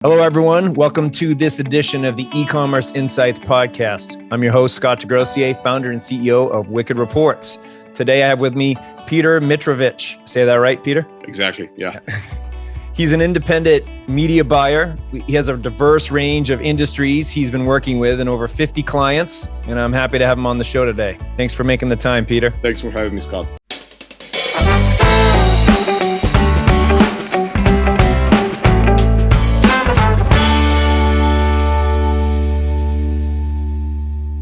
Hello, everyone. Welcome to this edition of the E-commerce Insights podcast. I'm your host, Scott DeGrossier, founder and CEO of Wicked Reports. Today, I have with me Petar Mitrovic. Say that right, Peter? Exactly, yeah. He's an independent media buyer. He has a diverse range of industries he's been working with and over 50 clients, and I'm happy to have him on the show today. Thanks for making the time, Peter. Thanks for having me, Scott.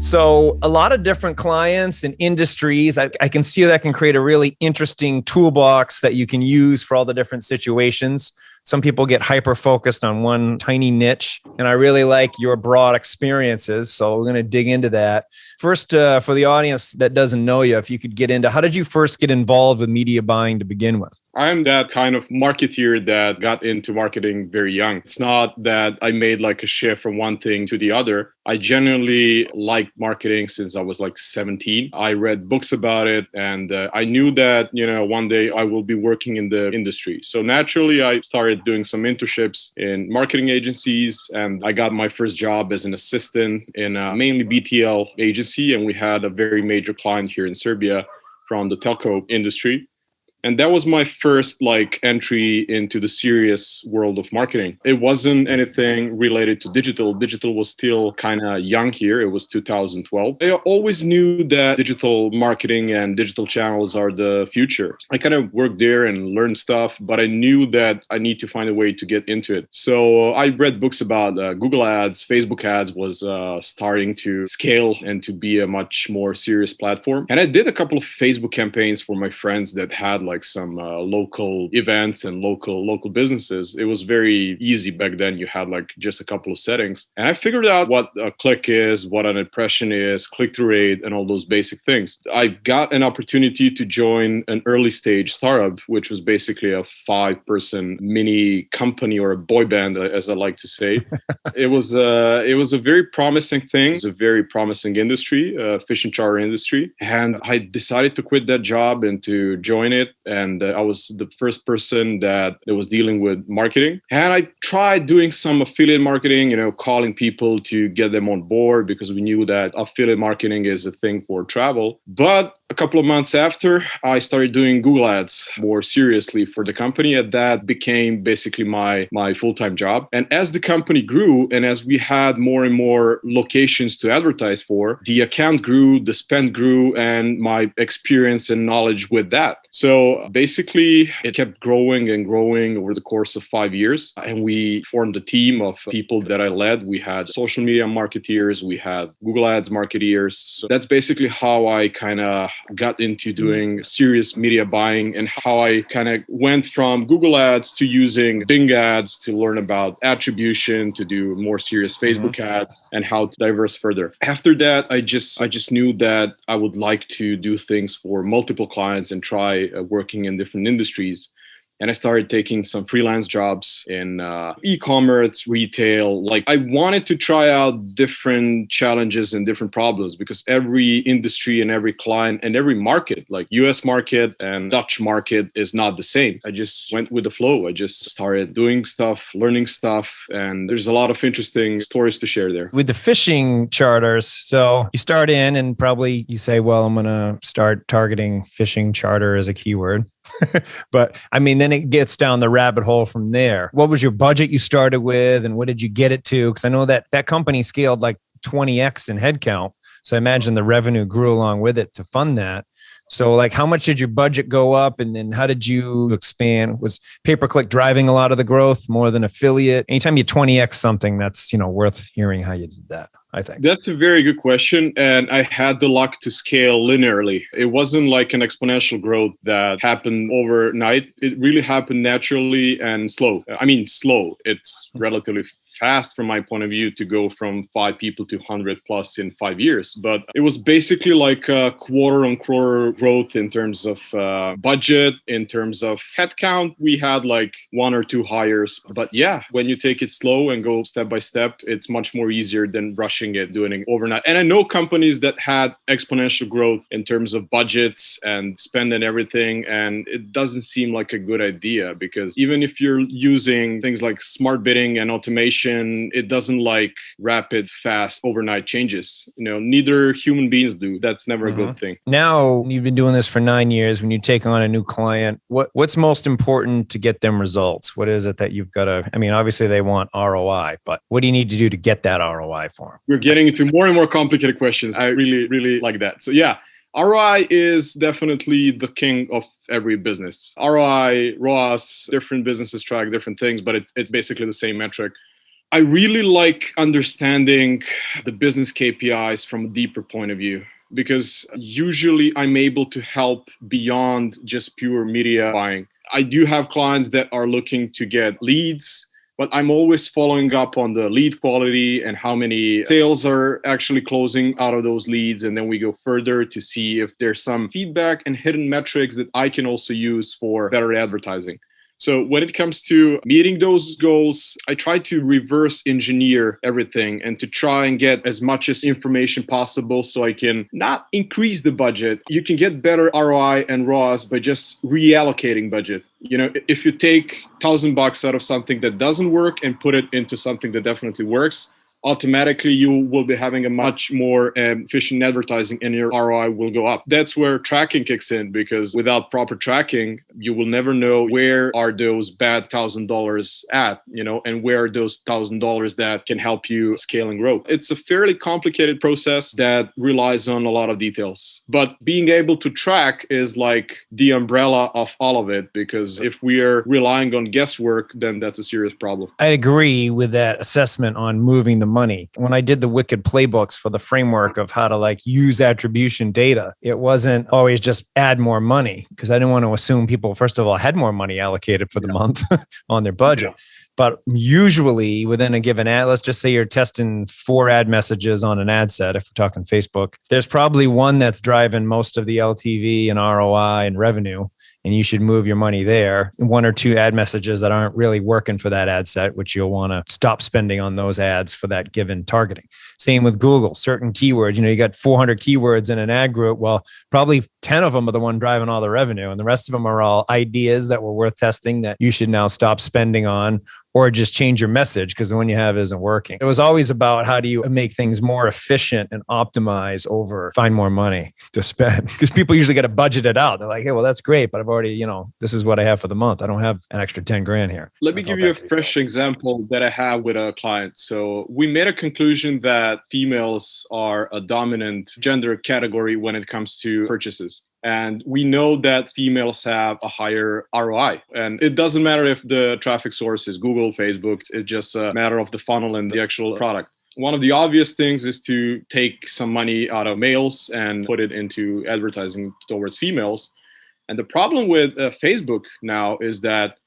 So a lot of different clients and industries. I can see that can create a really interesting toolbox that you can use for all the different situations. Some people get hyper-focused on one tiny niche, and I really like your broad experiences. So we're going to dig into that. First, for the audience that doesn't know you, if you could get into how did you first get involved with media buying to begin with? I'm that kind of marketeer that got into marketing very young. It's not that I made like a shift from one thing to the other. I genuinely liked marketing since I was like 17. I read books about it, and I knew that, one day I will be working in the industry. So naturally, I started doing some internships in marketing agencies, and I got my first job as an assistant in a mainly BTL agency, and we had a very major client here in Serbia from the telco industry. And that was my first entry into the serious world of marketing. It wasn't anything related to digital. Digital was still kind of young here. It was 2012. I always knew that digital marketing and digital channels are the future. I kind of worked there and learned stuff, but I knew that I need to find a way to get into it. So I read books about Google ads. Facebook ads was starting to scale and to be a much more serious platform. And I did a couple of Facebook campaigns for my friends that had some local events and local businesses. It was very easy back then. You had just a couple of settings. And I figured out what a click is, what an impression is, click-through rate, and all those basic things. I got an opportunity to join an early stage startup, which was basically a 5-person mini company, or a boy band, as I like to say. It was a very promising thing. It was a very promising industry, fishing charter industry. And I decided to quit that job and to join it. And I was the first person that was dealing with marketing. And I tried doing some affiliate marketing, calling people to get them on board, because we knew that affiliate marketing is a thing for travel. But a couple of months after, I started doing Google ads more seriously for the company, and that became basically my full-time job. And as the company grew, and as we had more and more locations to advertise for, the account grew, the spend grew, and my experience and knowledge with that. So basically, it kept growing and growing over the course of 5 years. And we formed a team of people that I led. We had social media marketeers, we had Google ads marketeers. So that's basically how I kind of got into doing serious media buying, and how I kind of went from Google ads to using Bing ads to learn about attribution, to do more serious Facebook ads, and how to diverse further. After that, I just knew that I would like to do things for multiple clients and try working in different industries. And I started taking some freelance jobs in e-commerce, retail. I wanted to try out different challenges and different problems, because every industry and every client and every market, like US market and Dutch market, is not the same. I just went with the flow. I just started doing stuff, learning stuff, and there's a lot of interesting stories to share there. With the fishing charters, so you start in and probably you say, well, I'm going to start targeting fishing charter as a keyword. But I mean, then it gets down the rabbit hole from there. What was your budget you started with, and what did you get it to? Because I know that company scaled like 20x in headcount. So I imagine the revenue grew along with it to fund that. So how much did your budget go up, and then how did you expand? Was pay-per-click driving a lot of the growth more than affiliate? Anytime you 20x something, that's, worth hearing how you did that, I think. That's a very good question. And I had the luck to scale linearly. It wasn't like an exponential growth that happened overnight. It really happened naturally and slow. I mean, slow. It's relatively fast from my point of view to go from 5 people to 100 plus in 5 years. But it was basically like a quarter on quarter growth in terms of budget, in terms of headcount. We had like 1 or 2 hires. But yeah, when you take it slow and go step by step, it's much more easier than rushing it, doing it overnight. And I know companies that had exponential growth in terms of budgets and spend and everything. And it doesn't seem like a good idea, because even if you're using things like smart bidding and automation, it doesn't like rapid, fast, overnight changes. Neither human beings do. That's never a good thing. Now you've been doing this for 9 years. When you take on a new client, what's most important to get them results? What is it that you've got to, obviously they want ROI, but what do you need to do to get that ROI for them? We're getting into more and more complicated questions. I really, really like that. So yeah, ROI is definitely the king of every business. ROI, ROAS, different businesses track different things, but it's basically the same metric. I really like understanding the business KPIs from a deeper point of view, because usually I'm able to help beyond just pure media buying. I do have clients that are looking to get leads, but I'm always following up on the lead quality and how many sales are actually closing out of those leads. And then we go further to see if there's some feedback and hidden metrics that I can also use for better advertising. So when it comes to meeting those goals, I try to reverse engineer everything and to try and get as much as information possible so I can not increase the budget. You can get better ROI and ROAS by just reallocating budget. If you take $1,000 out of something that doesn't work and put it into something that definitely works, automatically you will be having a much more efficient advertising and your ROI will go up. That's where tracking kicks in, because without proper tracking, you will never know where are those bad $1,000 at, and where are those $1,000 that can help you scale and grow. It's a fairly complicated process that relies on a lot of details, but being able to track is like the umbrella of all of it, because if we are relying on guesswork, then that's a serious problem. I agree with that assessment on moving the money. When I did the Wicked playbooks for the framework of how to use attribution data, it wasn't always just add more money, because I didn't want to assume people, first of all, had more money allocated for the month on their budget. Yeah. But usually within a given ad, let's just say you're testing 4 ad messages on an ad set, if we're talking Facebook, there's probably one that's driving most of the LTV and ROI and revenue, and you should move your money there. 1 or 2 ad messages that aren't really working for that ad set, which you'll want to stop spending on those ads for that given targeting. Same with Google, certain keywords. You got 400 keywords in an ad group. Well, probably 10 of them are the one driving all the revenue, and the rest of them are all ideas that were worth testing that you should now stop spending on, or just change your message because the one you have isn't working. It was always about how do you make things more efficient and optimize over find more money to spend, because people usually get to budget it out. They're like, hey, well, that's great, but I've already, this is what I have for the month. I don't have an extra 10 grand here. Let me give you a fresh example that I have with a client. So we made a conclusion that females are a dominant gender category when it comes to purchases. And we know that females have a higher ROI. And it doesn't matter if the traffic source is Google, Facebook, it's just a matter of the funnel and the actual product. One of the obvious things is to take some money out of males and put it into advertising towards females. And the problem with Facebook now is that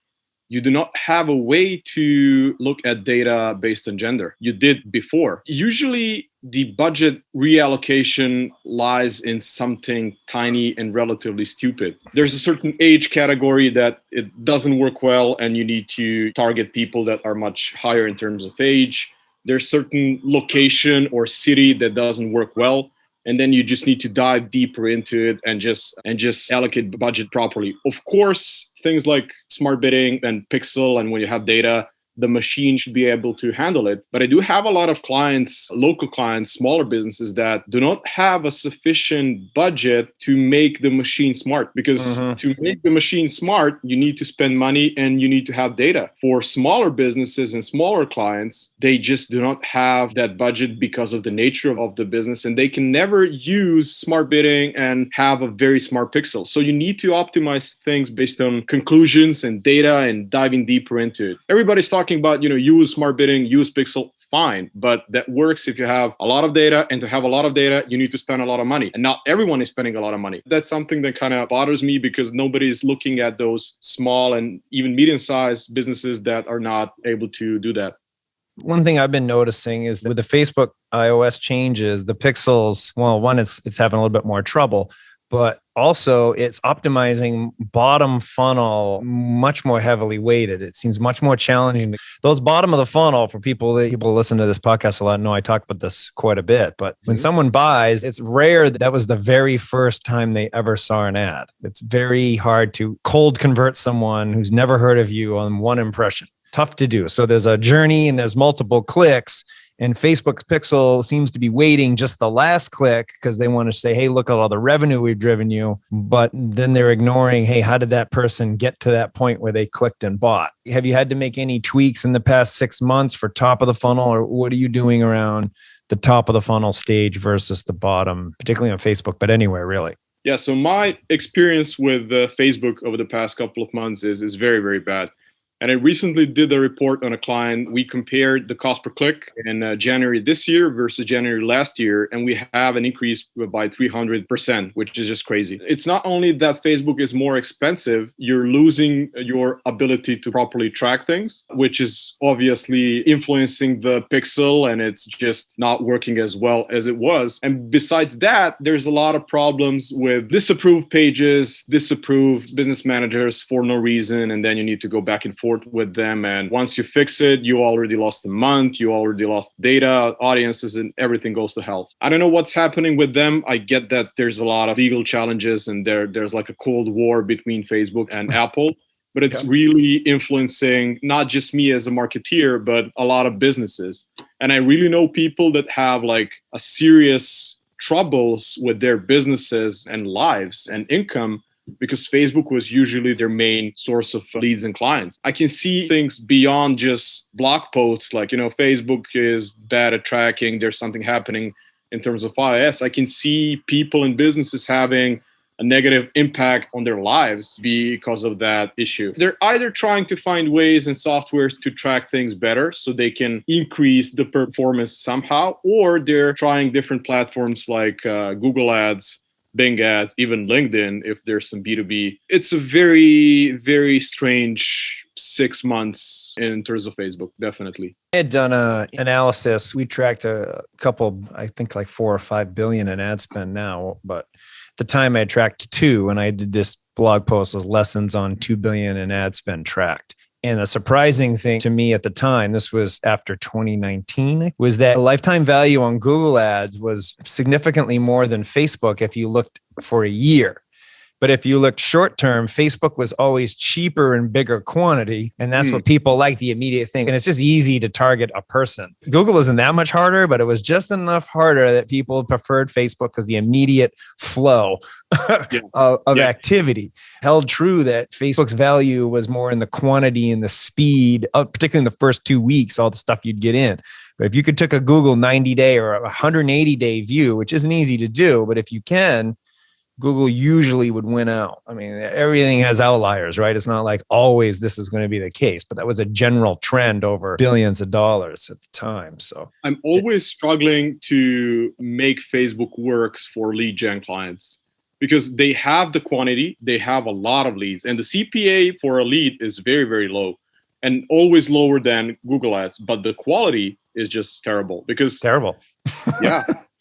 you do not have a way to look at data based on gender. You did before. Usually the budget reallocation lies in something tiny and relatively stupid. There's a certain age category that it doesn't work well, and you need to target people that are much higher in terms of age. There's certain location or city that doesn't work well, and then you just need to dive deeper into it and just allocate budget properly. Of course, things like smart bidding and pixel, and when you have data, the machine should be able to handle it. But I do have a lot of clients, local clients, smaller businesses that do not have a sufficient budget to make the machine smart. Because to make the machine smart, you need to spend money and you need to have data. For smaller businesses and smaller clients, they just do not have that budget because of the nature of the business, and they can never use smart bidding and have a very smart pixel. So you need to optimize things based on conclusions and data and diving deeper into it. Everybody's talking about, use smart bidding, use pixel, fine. But that works if you have a lot of data, and to have a lot of data, you need to spend a lot of money. And not everyone is spending a lot of money. That's something that kind of bothers me, because nobody's looking at those small and even medium-sized businesses that are not able to do that. One thing I've been noticing is that with the Facebook iOS changes, the pixels, well, one, it's having a little bit more trouble, but also it's optimizing bottom funnel much more heavily weighted. It seems much more challenging. Those bottom of the funnel, for people who listen to this podcast a lot know I talk about this quite a bit, but when someone buys, it's rare that was the very first time they ever saw an ad. It's very hard to cold convert someone who's never heard of you on one impression. Tough to do. So there's a journey and there's multiple clicks. And Facebook's pixel seems to be waiting just the last click because they want to say, hey, look at all the revenue we've driven you. But then they're ignoring, hey, how did that person get to that point where they clicked and bought? Have you had to make any tweaks in the past 6 months for top of the funnel, or what are you doing around the top of the funnel stage versus the bottom, particularly on Facebook, but anywhere really? Yeah, so my experience with Facebook over the past couple of months is very, very bad. And I recently did a report on a client. We compared the cost per click in January this year versus January last year, and we have an increase by 300%, which is just crazy. It's not only that Facebook is more expensive, you're losing your ability to properly track things, which is obviously influencing the pixel, and it's just not working as well as it was. And besides that, there's a lot of problems with disapproved pages, disapproved business managers for no reason, and then you need to go back and forth with them, and once you fix it, you already lost a month, you already lost data, audiences, and everything goes to hell. I don't know what's happening with them. I get that there's a lot of legal challenges and there's like a cold war between Facebook and Apple, but it's really influencing not just me as a marketeer, but a lot of businesses. And I really know people that have like a serious troubles with their businesses and lives and income, because Facebook was usually their main source of leads and clients. I can see things beyond just blog posts, like, Facebook is bad at tracking, there's something happening in terms of iOS. I can see people and businesses having a negative impact on their lives because of that issue. They're either trying to find ways and softwares to track things better so they can increase the performance somehow, or they're trying different platforms like Google Ads, Bing ads, even LinkedIn, if there's some B2B. It's a very, very strange 6 months in terms of Facebook, definitely. I had done an analysis. We tracked a couple, I think like 4 or 5 billion in ad spend now, but at the time I tracked 2, and I did this blog post with lessons on 2 billion in ad spend tracked. And the surprising thing to me at the time, this was after 2019, was that lifetime value on Google Ads was significantly more than Facebook if you looked for a year. But if you looked short term, Facebook was always cheaper in bigger quantity. And that's what people like, the immediate thing. And it's just easy to target a person. Google isn't that much harder, but it was just enough harder that people preferred Facebook because the immediate flow of activity held true, that Facebook's value was more in the quantity and the speed, particularly in the first 2 weeks, all the stuff you'd get in. But if you could take a Google 90-day or a 180-day view, which isn't easy to do, but if you can, Google usually would win out. I mean, everything has outliers, right? It's not like always this is going to be the case, but that was a general trend over billions of dollars at the time. So I'm always struggling to make Facebook works for lead gen clients, because they have the quantity, they have a lot of leads, and the CPA for a lead is very, very low, and always lower than Google Ads, but the quality is just terrible.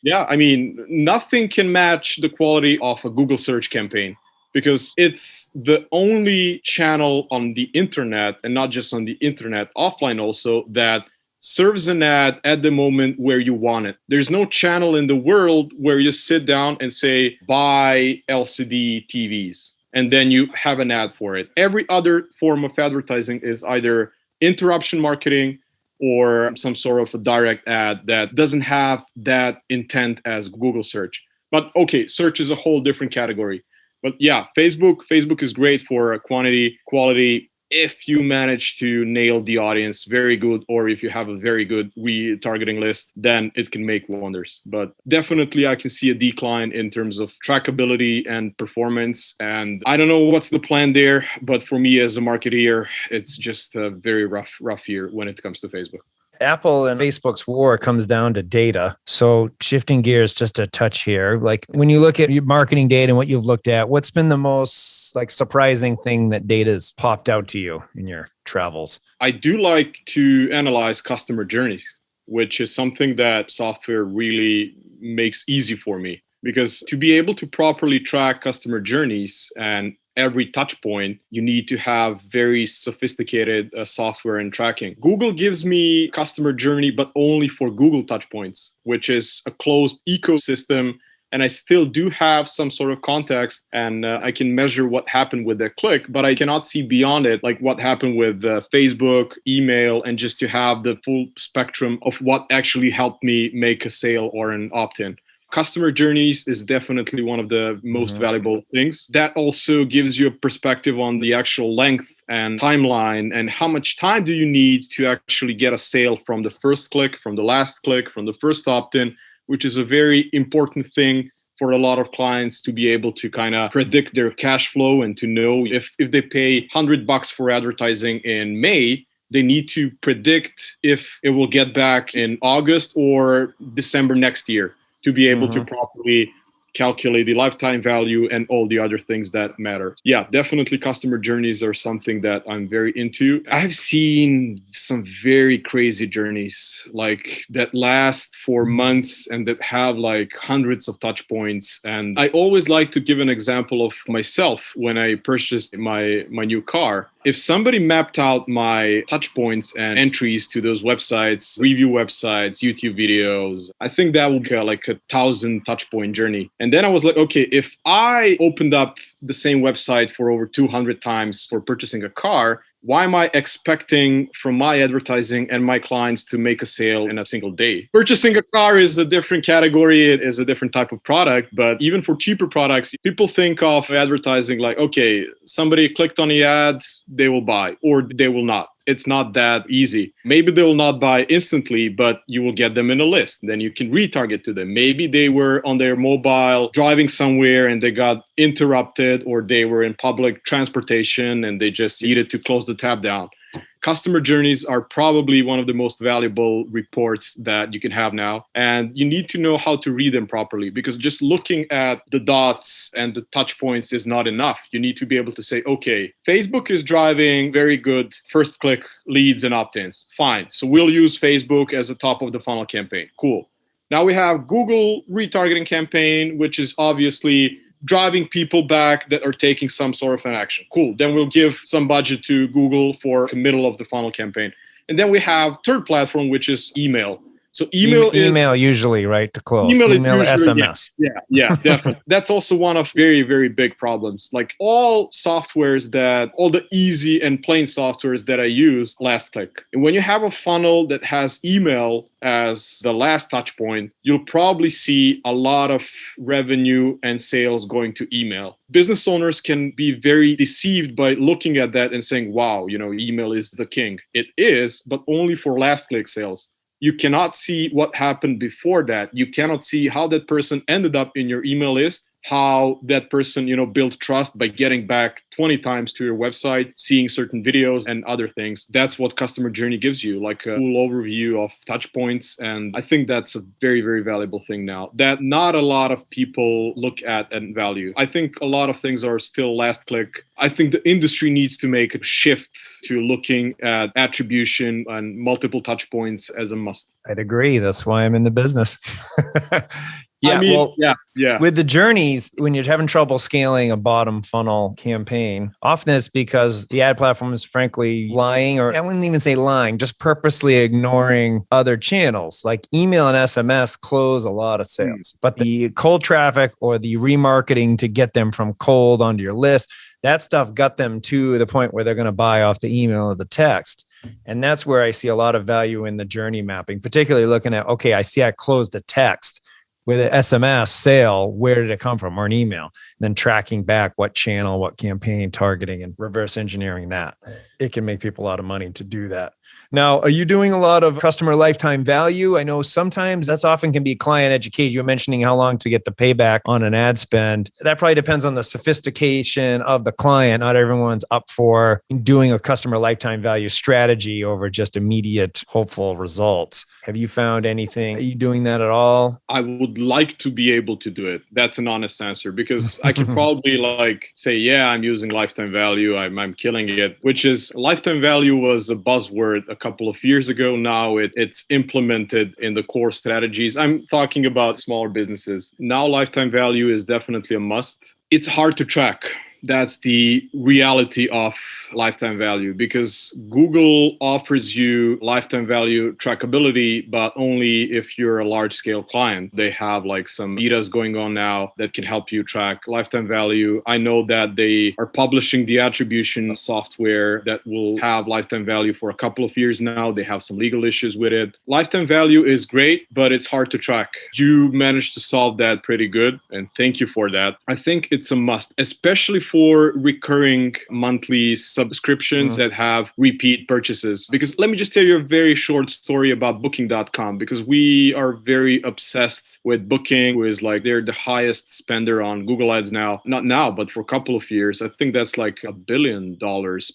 Yeah, I mean, nothing can match the quality of a Google search campaign, because it's the only channel on the internet, and not just on the internet, offline also, that serves an ad at the moment where you want it. There's no channel in the world where you sit down and say, buy LCD TVs, and then you have an ad for it. Every other form of advertising is either interruption marketing or some sort of a direct ad that doesn't have that intent as Google search. But okay, search is a whole different category. But yeah, Facebook is great for quantity, quality. If you manage to nail the audience very good, or if you have a very good retargeting list, then it can make wonders. But definitely I can see a decline in terms of trackability and performance. And I don't know what's the plan there, but for me as a marketeer, it's just a very rough year when it comes to Facebook. Apple and Facebook's war comes down to data. So shifting gears just a touch here, like when you look at your marketing data and what you've looked at, what's been the most like surprising thing that data's popped out to you in your travels? I do like to analyze customer journeys, which is something that software really makes easy for me. Because to be able to properly track customer journeys and every touch point, you need to have very sophisticated software and tracking. Google gives me customer journey, but only for Google touchpoints, which is a closed ecosystem. And I still do have some sort of context, and I can measure what happened with that click, but I cannot see beyond it, like what happened with Facebook, email, and just to have the full spectrum of what actually helped me make a sale or an opt-in. Customer journeys is definitely one of the most valuable things. That also gives you a perspective on the actual length and timeline and how much time do you need to actually get a sale from the first click, from the last click, from the first opt-in, which is a very important thing for a lot of clients to be able to kind of predict their cash flow and to know if they pay $100 for advertising in May, they need to predict if it will get back in August or December next year to be able to properly calculate the lifetime value and all the other things that matter. Yeah, definitely customer journeys are something that I'm very into. I've seen some very crazy journeys like that last for months and that have like hundreds of touch points. And I always like to give an example of myself when I purchased my new car. If somebody mapped out my touch points and entries to those websites, review websites, YouTube videos, I think that would be like 1,000 touch point journey. And then I was like, okay, if I opened up the same website for over 200 times for purchasing a car, why am I expecting from my advertising and my clients to make a sale in a single day? Purchasing a car is a different category. It is a different type of product. But even for cheaper products, people think of advertising like, okay, somebody clicked on the ad, they will buy or they will not. It's not that easy. Maybe they will not buy instantly, but you will get them in a list. Then you can retarget to them. Maybe they were on their mobile driving somewhere and they got interrupted, or they were in public transportation and they just needed to close the tab down. Customer journeys are probably one of the most valuable reports that you can have now. And you need to know how to read them properly, because just looking at the dots and the touch points is not enough. You need to be able to say, okay, Facebook is driving very good first click leads and opt-ins. Fine. So we'll use Facebook as a top of the funnel campaign. Cool. Now we have Google retargeting campaign, which is obviously driving people back that are taking some sort of an action. Cool. Then we'll give some budget to Google for the middle of the funnel campaign. And then we have third platform, which is email. So email usually, right, to close. Email usually, SMS. Yeah, definitely. That's also one of very, very big problems. Like all the easy and plain softwares that I use, last click. And when you have a funnel that has email as the last touch point, you'll probably see a lot of revenue and sales going to email. Business owners can be very deceived by looking at that and saying, wow, email is the king. It is, but only for last click sales. You cannot see what happened before that. You cannot see how that person ended up in your email list, how that person, built trust by getting back 20 times to your website, seeing certain videos and other things. That's what customer journey gives you, like a full overview of touch points. And I think that's a very, very valuable thing now that not a lot of people look at and value. I think a lot of things are still last click. I think the industry needs to make a shift to looking at attribution and multiple touch points as a must. I'd agree. That's why I'm in the business. Yeah. With the journeys, when you're having trouble scaling a bottom funnel campaign, often it's because the ad platform is frankly lying, or I wouldn't even say lying, just purposely ignoring other channels. Like email and SMS close a lot of sales, but the cold traffic or the remarketing to get them from cold onto your list, that stuff got them to the point where they're going to buy off the email or the text. And that's where I see a lot of value in the journey mapping, particularly looking at, okay, I see I closed a text with an SMS sale. Where did it come from? Or an email? And then tracking back what channel, what campaign, targeting, and reverse engineering that. It can make people a lot of money to do that. Now, are you doing a lot of customer lifetime value? I know sometimes that's often can be client education. You're mentioning how long to get the payback on an ad spend. That probably depends on the sophistication of the client. Not everyone's up for doing a customer lifetime value strategy over just immediate hopeful results. Have you found anything? Are you doing that at all? I would like to be able to do it. That's an honest answer, because I could probably like say, yeah, I'm using lifetime value. I'm killing it, which is lifetime value was a buzzword a couple of years ago. Now it's implemented in the core strategies. I'm talking about smaller businesses. Now lifetime value is definitely a must. It's hard to track. That's the reality of lifetime value, because Google offers you lifetime value trackability, but only if you're a large scale client. They have like some betas going on now that can help you track lifetime value. I know that they are publishing the attribution software that will have lifetime value for a couple of years now. They have some legal issues with it. Lifetime value is great, but it's hard to track. You managed to solve that pretty good, and thank you for that. I think it's a must, especially for recurring monthly subscriptions that have repeat purchases. Because let me just tell you a very short story about Booking.com, because we are very obsessed with Booking, who is like, they're the highest spender on Google Ads now. Not now, but for a couple of years. I think that's like $1 billion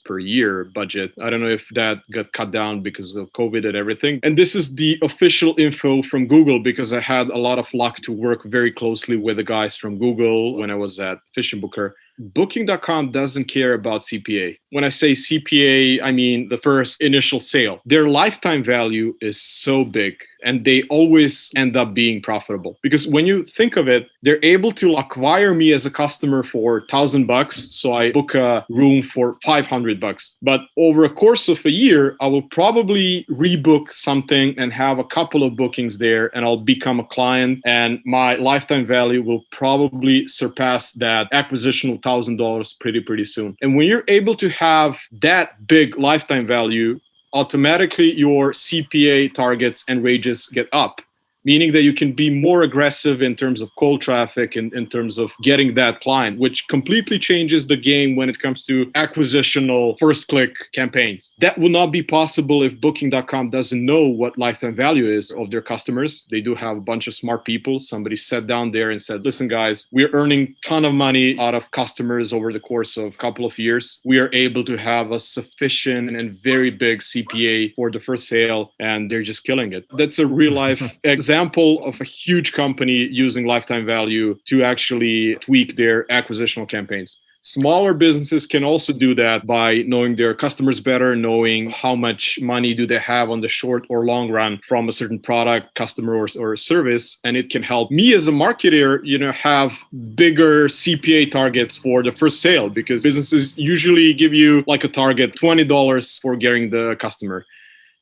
per year budget. I don't know if that got cut down because of COVID and everything. And this is the official info from Google, because I had a lot of luck to work very closely with the guys from Google when I was at Fishing Booker. Booking.com doesn't care about CPA. When I say CPA, I mean the first initial sale. Their lifetime value is so big, and they always end up being profitable. Because when you think of it, they're able to acquire me as a customer for $1,000. So I book a room for $500. But over a course of a year, I will probably rebook something and have a couple of bookings there, and I'll become a client, and my lifetime value will probably surpass that acquisitional $1,000 pretty soon. And when you're able to have that big lifetime value, automatically your CPA targets and ranges get up, meaning that you can be more aggressive in terms of cold traffic and in terms of getting that client, which completely changes the game when it comes to acquisitional first click campaigns. That will not be possible if Booking.com doesn't know what lifetime value is of their customers. They do have a bunch of smart people. Somebody sat down there and said, listen, guys, we're earning a ton of money out of customers over the course of a couple of years. We are able to have a sufficient and very big CPA for the first sale, and they're just killing it. That's a real life example of a huge company using lifetime value to actually tweak their acquisitional campaigns. Smaller businesses can also do that by knowing their customers better, knowing how much money do they have on the short or long run from a certain product, customer, or service. And it can help me as a marketer, have bigger CPA targets for the first sale, because businesses usually give you like a target, $20 for getting the customer.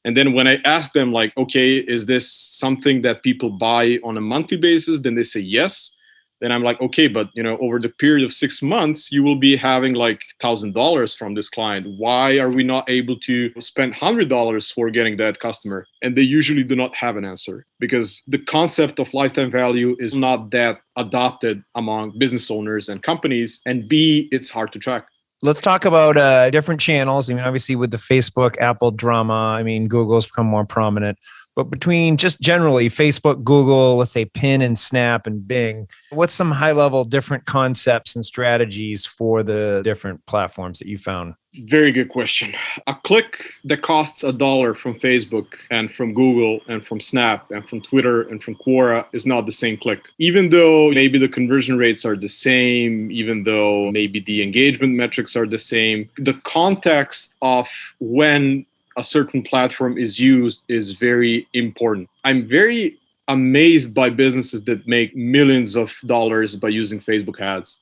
And then when I ask them like, okay, is this something that people buy on a monthly basis? Then they say yes. Then I'm like, okay, but over the period of 6 months, you will be having like $1,000 from this client. Why are we not able to spend $100 for getting that customer? And they usually do not have an answer, because the concept of lifetime value is not that adopted among business owners and companies. And B, it's hard to track. Let's talk about different channels. I mean, obviously with the Facebook, Apple drama, I mean, Google's become more prominent. But between just generally Facebook, Google, let's say Pin and Snap and Bing, what's some high level different concepts and strategies for the different platforms that you found? Very good question. A click that costs $1 from Facebook and from Google and from Snap and from Twitter and from Quora is not the same click. Even though maybe the conversion rates are the same, even though maybe the engagement metrics are the same, the context of when a certain platform is used is very important. I'm very amazed by businesses that make millions of dollars by using Facebook ads,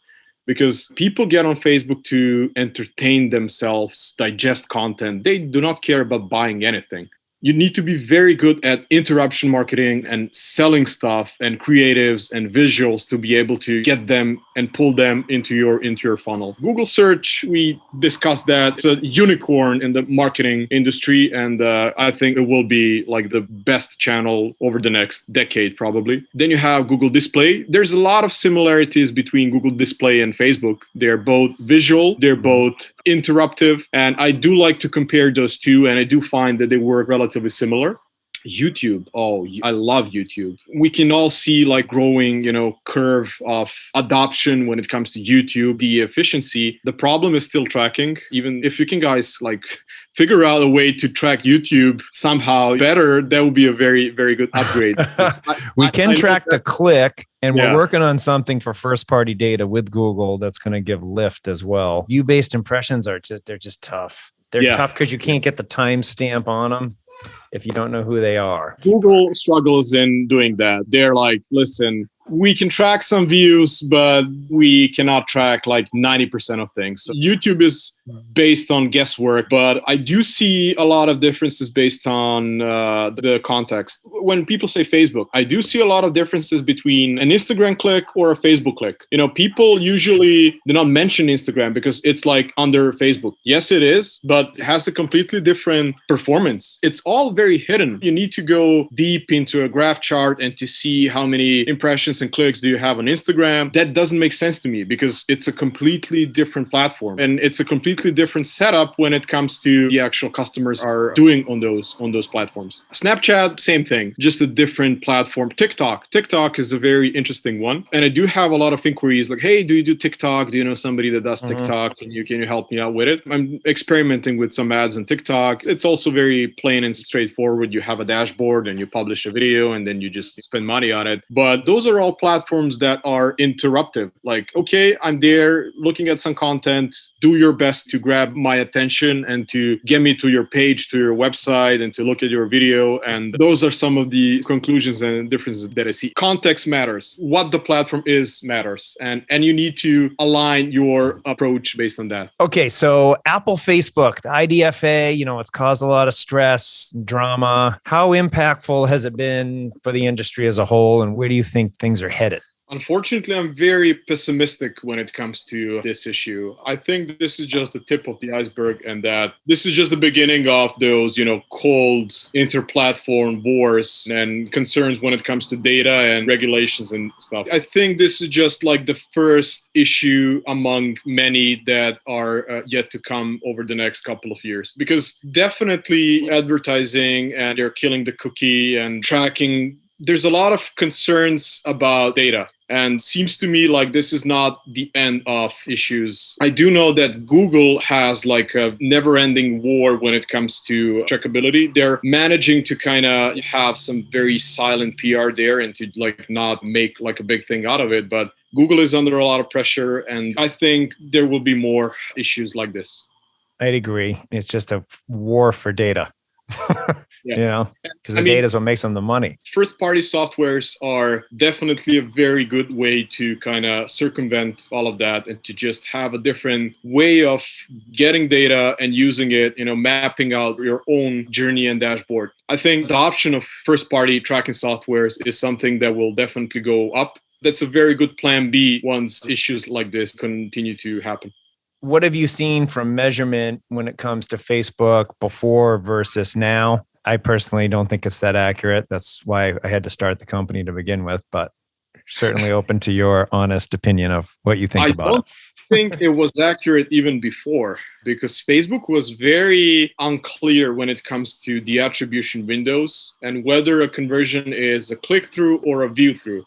because people get on Facebook to entertain themselves, digest content. They do not care about buying anything. You need to be very good at interruption marketing and selling stuff and creatives and visuals to be able to get them and pull them into your funnel. Google search, we discussed that. It's a unicorn in the marketing industry, and I think it will be like the best channel over the next decade probably. Then you have Google Display. There's a lot of similarities between Google Display and Facebook. They're both visual, they're both interruptive. And I do like to compare those two, and I do find that they work relatively similar. YouTube. Oh, I love YouTube. We can all see like growing, curve of adoption when it comes to YouTube, the efficiency. The problem is still tracking. Even if you can guys like figure out a way to track YouTube somehow better, that would be a very, very good upgrade. We can track the click, and we're Yeah. working on something for first party data with Google that's going to give lift as well. View based impressions they're just tough. They're tough because you can't get the timestamp on them if you don't know who they are. Google struggles in doing that. They're like, listen, we can track some views, but we cannot track like 90% of things. So YouTube is based on guesswork, but I do see a lot of differences based on the context. When people say Facebook, I do see a lot of differences between an Instagram click or a Facebook click. People usually do not mention Instagram because it's like under Facebook. Yes, it is, but it has a completely different performance. It's all very hidden. You need to go deep into a graph chart and to see how many impressions and clicks do you have on Instagram. That doesn't make sense to me because it's a completely different platform and it's a completely different setup when it comes to the actual customers are doing on those platforms. Snapchat, same thing, just a different platform. TikTok is a very interesting one, and I do have a lot of inquiries like, hey, do you do TikTok? Do you know somebody that does TikTok? Can you help me out with it? I'm experimenting with some ads on TikTok. It's also very plain and straightforward. You have a dashboard and you publish a video and then you just spend money on it. But those are all platforms that are interruptive. Like, okay, I'm there looking at some content. Do your best to grab my attention and to get me to your page, to your website, and to look at your video. And those are some of the conclusions and differences that I see. Context matters. What the platform is matters. And you need to align your approach based on that. Okay, so Apple, Facebook, the IDFA, it's caused a lot of stress, drama. How impactful has it been for the industry as a whole, and where do you think things are headed? Unfortunately, I'm very pessimistic when it comes to this issue. I think this is just the tip of the iceberg and that this is just the beginning of those, cold inter-platform wars and concerns when it comes to data and regulations and stuff. I think this is just like the first issue among many that are yet to come over the next couple of years. Because definitely advertising and they're killing the cookie and tracking, there's a lot of concerns about data. And seems to me like this is not the end of issues. I do know that Google has like a never-ending war when it comes to trackability. They're managing to kind of have some very silent PR there and to like not make like a big thing out of it. But Google is under a lot of pressure, and I think there will be more issues like this. I'd agree. It's just a war for data. Yeah. Because the data is what makes them the money. First-party softwares are definitely a very good way to kind of circumvent all of that and to just have a different way of getting data and using it, mapping out your own journey and dashboard. I think the option of first-party tracking softwares is something that will definitely go up. That's a very good plan B once issues like this continue to happen. What have you seen from measurement when it comes to Facebook before versus now? I personally don't think it's that accurate. That's why I had to start the company to begin with, but certainly open to your honest opinion of what you think about it. I don't think it was accurate even before, because Facebook was very unclear when it comes to the attribution windows and whether a conversion is a click-through or a view-through.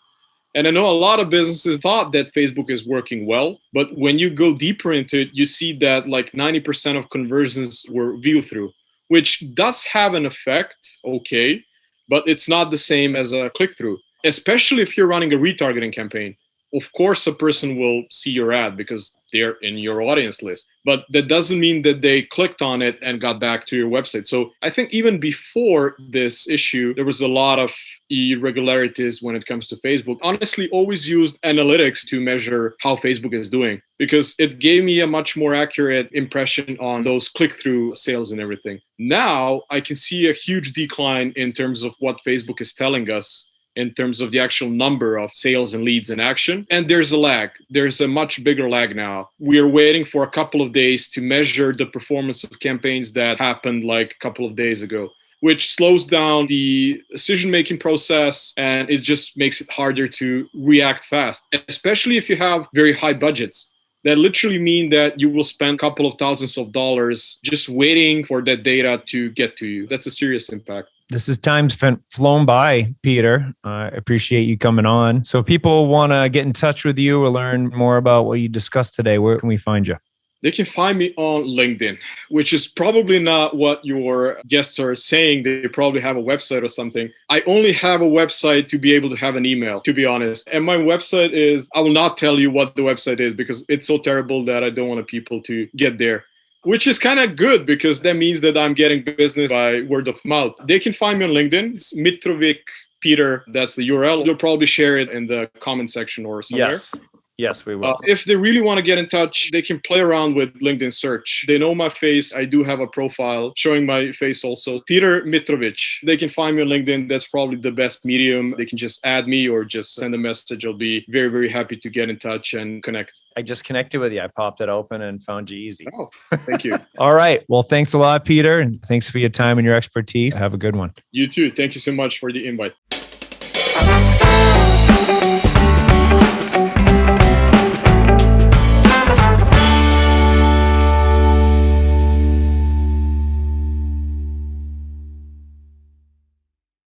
And I know a lot of businesses thought that Facebook is working well, but when you go deeper into it, you see that like 90% of conversions were view-through, which does have an effect, okay, but it's not the same as a click-through, especially if you're running a retargeting campaign. Of course, a person will see your ad because they're in your audience list, but that doesn't mean that they clicked on it and got back to your website. So I think even before this issue, there was a lot of irregularities when it comes to Facebook. Honestly, always used analytics to measure how Facebook is doing because it gave me a much more accurate impression on those click-through sales and everything. Now I can see a huge decline in terms of what Facebook is telling us in terms of the actual number of sales and leads in action. And there's a lag. There's a much bigger lag now. We are waiting for a couple of days to measure the performance of campaigns that happened like a couple of days ago, which slows down the decision-making process and it just makes it harder to react fast, especially if you have very high budgets. that literally mean that you will spend a couple of thousands of dollars just waiting for that data to get to you. That's a serious impact. This is time spent flown by, Peter. I appreciate you coming on. So if people want to get in touch with you or learn more about what you discussed today, where can we find you? They can find me on LinkedIn, which is probably not what your guests are saying. They probably have a website or something. I only have a website to be able to have an email, to be honest. And my website is, I will not tell you what the website is because it's so terrible that I don't want people to get there. Which is kind of good because that means that I'm getting business by word of mouth. They can find me on LinkedIn. It's Mitrovic Peter. That's the URL. You'll probably share it in the comment section or somewhere. Yes, we will. If they really want to get in touch, they can play around with LinkedIn search. They know my face. I do have a profile showing my face also. Petar Mitrovic. They can find me on LinkedIn. That's probably the best medium. They can just add me or just send a message. I'll be very, very happy to get in touch and connect. I just connected with you. I popped it open and found you easy. Oh, thank you. All right. Well, thanks a lot, Peter. And thanks for your time and your expertise. Have a good one. You too. Thank you so much for the invite.